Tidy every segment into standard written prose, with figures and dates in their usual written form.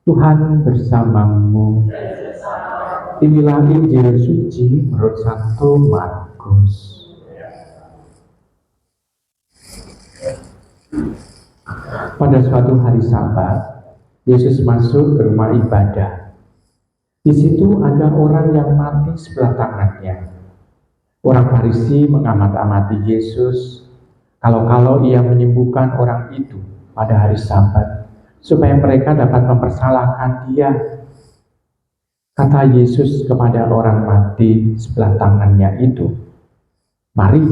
Tuhan bersamamu. Inilah Injil suci menurut Santo Markus. Pada suatu hari Sabat, Yesus masuk ke rumah ibadah. Di situ ada orang yang mati sebelah tangannya. Orang Farisi mengamat-amati Yesus, kalau-kalau ia menyembuhkan orang itu pada hari Sabat, supaya mereka dapat mempersalahkan dia. Kata Yesus kepada orang mati sebelah tangannya itu, "Mari,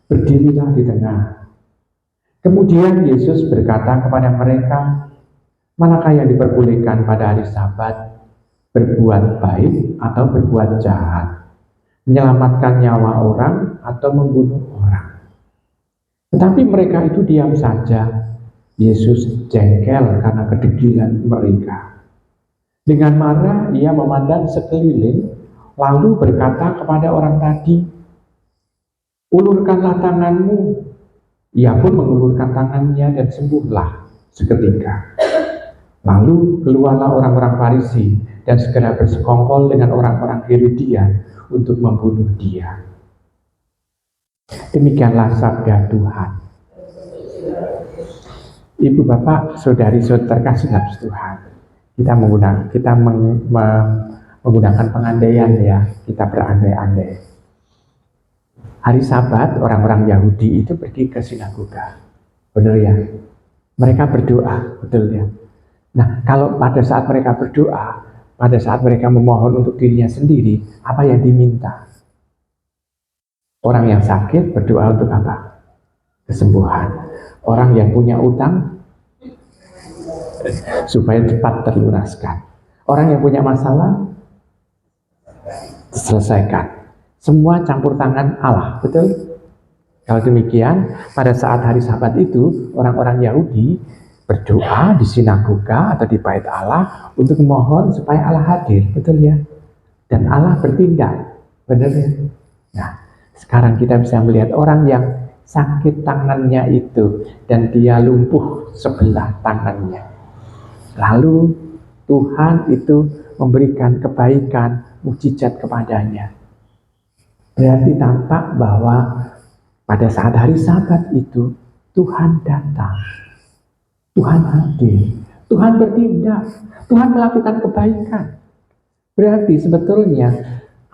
berdirilah di tengah." Kemudian Yesus berkata kepada mereka, "Manakah yang diperbolehkan pada hari Sabat, berbuat baik atau berbuat jahat, menyelamatkan nyawa orang atau membunuh orang?" Tetapi mereka itu diam saja. Yesus jengkel karena kedegilan mereka. Dengan marah ia memandang sekeliling, lalu berkata kepada orang tadi, "Ulurkanlah tanganmu." Ia pun mengulurkan tangannya dan sembuhlah seketika. Lalu keluarlah orang-orang Farisi dan segera bersekongkol dengan orang-orang Herodia untuk membunuh dia. Demikianlah sabda Tuhan. Ibu, bapak, saudari-saudari terkasih dalam Tuhan, kita menggunakan pengandaian ya, kita berandai-andai. Hari Sabat orang-orang Yahudi itu pergi ke sinagoga, benar ya? Mereka berdoa, betul ya? Nah, kalau pada saat mereka berdoa, pada saat mereka memohon untuk dirinya sendiri, apa yang diminta? Orang yang sakit berdoa untuk apa? Kesembuhan. Orang yang punya utang supaya cepat terlunaskan. Orang yang punya masalah selesaikan. Semua campur tangan Allah, betul? Kalau demikian, pada saat hari Sabat itu, orang-orang Yahudi berdoa di sinagoga atau di bait Allah untuk memohon supaya Allah hadir, betul ya? Dan Allah bertindak, benar ya? Nah, sekarang kita bisa melihat orang yang sakit tangannya itu dan dia lumpuh sebelah tangannya. Lalu Tuhan itu memberikan kebaikan, mukjizat kepadanya. Berarti tampak bahwa pada saat hari Sabat itu Tuhan datang, Tuhan hadir, Tuhan bertindak, Tuhan melakukan kebaikan. Berarti sebetulnya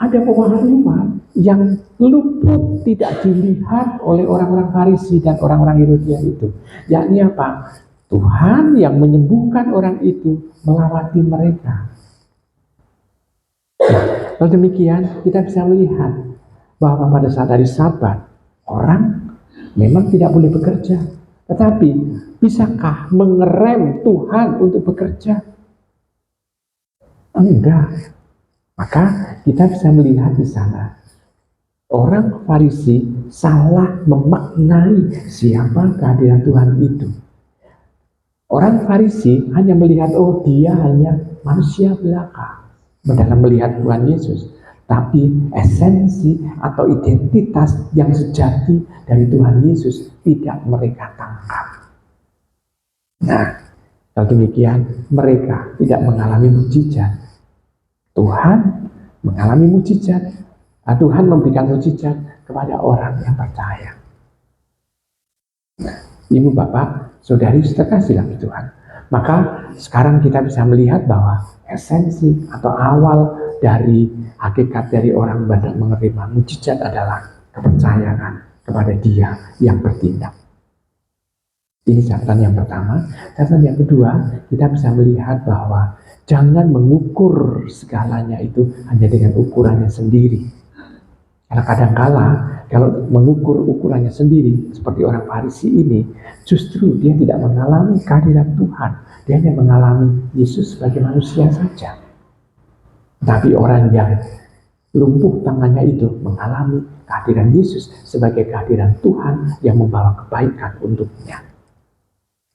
ada pemahaman yang luput tidak dilihat oleh orang-orang Farisi dan orang-orang Herodia itu. Yakni apa? Tuhan yang menyembuhkan orang itu melawati mereka. Kalau demikian kita bisa melihat bahwa pada saat hari Sabat orang memang tidak boleh bekerja. Tetapi bisakah mengerem Tuhan untuk bekerja? Enggak. Maka kita bisa melihat di sana orang Farisi salah memaknai siapa kehadiran Tuhan itu. Orang Farisi hanya melihat, oh dia hanya manusia belaka dalam melihat Tuhan Yesus. Tapi esensi atau identitas yang sejati dari Tuhan Yesus tidak mereka tangkap. Nah, kalau demikian mereka tidak mengalami mukjizat. Tuhan mengalami mukjizat. Tuhan memberikan mukjizat kepada orang yang percaya. Nah, ibu, bapak, saudari terkasih dalam Tuhan. Maka sekarang kita bisa melihat bahwa esensi atau awal dari hakikat dari orang banyak menerima mukjizat adalah kepercayaan kepada Dia yang bertindak. Ini catatan yang pertama. Catatan yang kedua, kita bisa melihat bahwa jangan mengukur segalanya itu hanya dengan ukurannya sendiri. Karena kadangkala kalau mengukur ukurannya sendiri seperti orang Farisi ini, justru dia tidak mengalami kehadiran Tuhan. Dia hanya mengalami Yesus sebagai manusia saja. Tapi orang yang lumpuh tangannya itu mengalami kehadiran Yesus sebagai kehadiran Tuhan yang membawa kebaikan untuknya.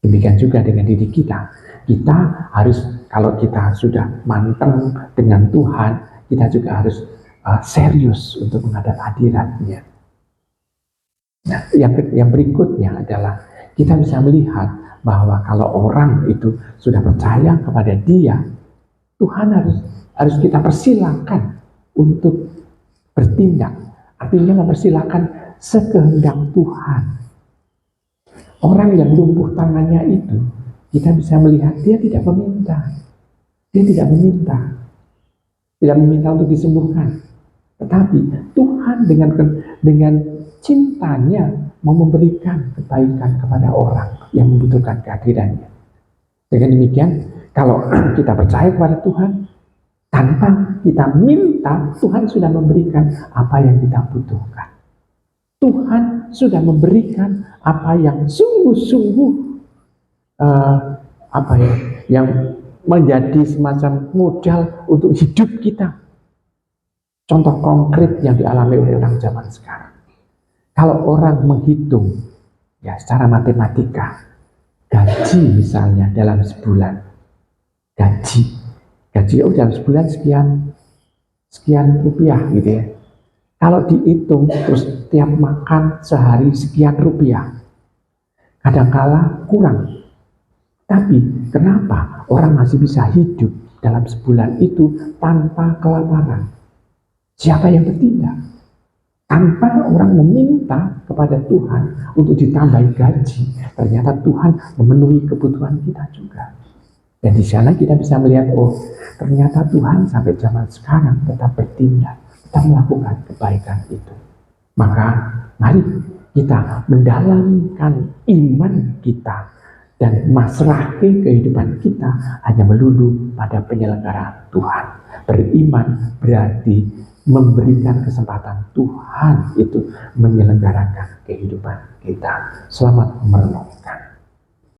Demikian juga dengan diri kita. Kita harus, kalau kita sudah manteng dengan Tuhan, kita juga harus serius untuk menghadap hadirat-Nya. Nah, yang berikutnya adalah kita bisa melihat bahwa kalau orang itu sudah percaya kepada Dia, Tuhan harus kita persilakan untuk bertindak. Artinya mempersilakan sekehendak Tuhan. Orang yang lumpuh tangannya itu, kita bisa melihat dia tidak meminta. Dia tidak meminta untuk disembuhkan. Tetapi Tuhan dengan cintanya mau memberikan kebaikan kepada orang yang membutuhkan kehadirannya. Dengan demikian, kalau kita percaya kepada Tuhan, tanpa kita minta, Tuhan sudah memberikan apa yang kita butuhkan. Tuhan sudah memberikan apa yang sungguh-sungguh yang menjadi semacam modal untuk hidup kita. Contoh konkret yang dialami oleh orang zaman sekarang. Kalau orang menghitung ya secara matematika, gaji misalnya dalam sebulan, gaji dalam sebulan sekian rupiah gitu ya. Kalau dihitung terus tiap makan sehari sekian rupiah, kadangkala kurang. Tapi kenapa orang masih bisa hidup dalam sebulan itu tanpa kelaparan? Siapa yang bertindak? Tanpa orang meminta kepada Tuhan untuk ditambahi gaji, ternyata Tuhan memenuhi kebutuhan kita juga. Dan di sana kita bisa melihat, oh ternyata Tuhan sampai zaman sekarang tetap bertindak, tetap melakukan kebaikan itu. Maka mari kita mendalamkan iman kita dan masrahkan kehidupan kita hanya melulu pada penyelenggaraan Tuhan. Beriman berarti memberikan kesempatan Tuhan itu menyelenggarakan kehidupan kita. Selamat merenungkan.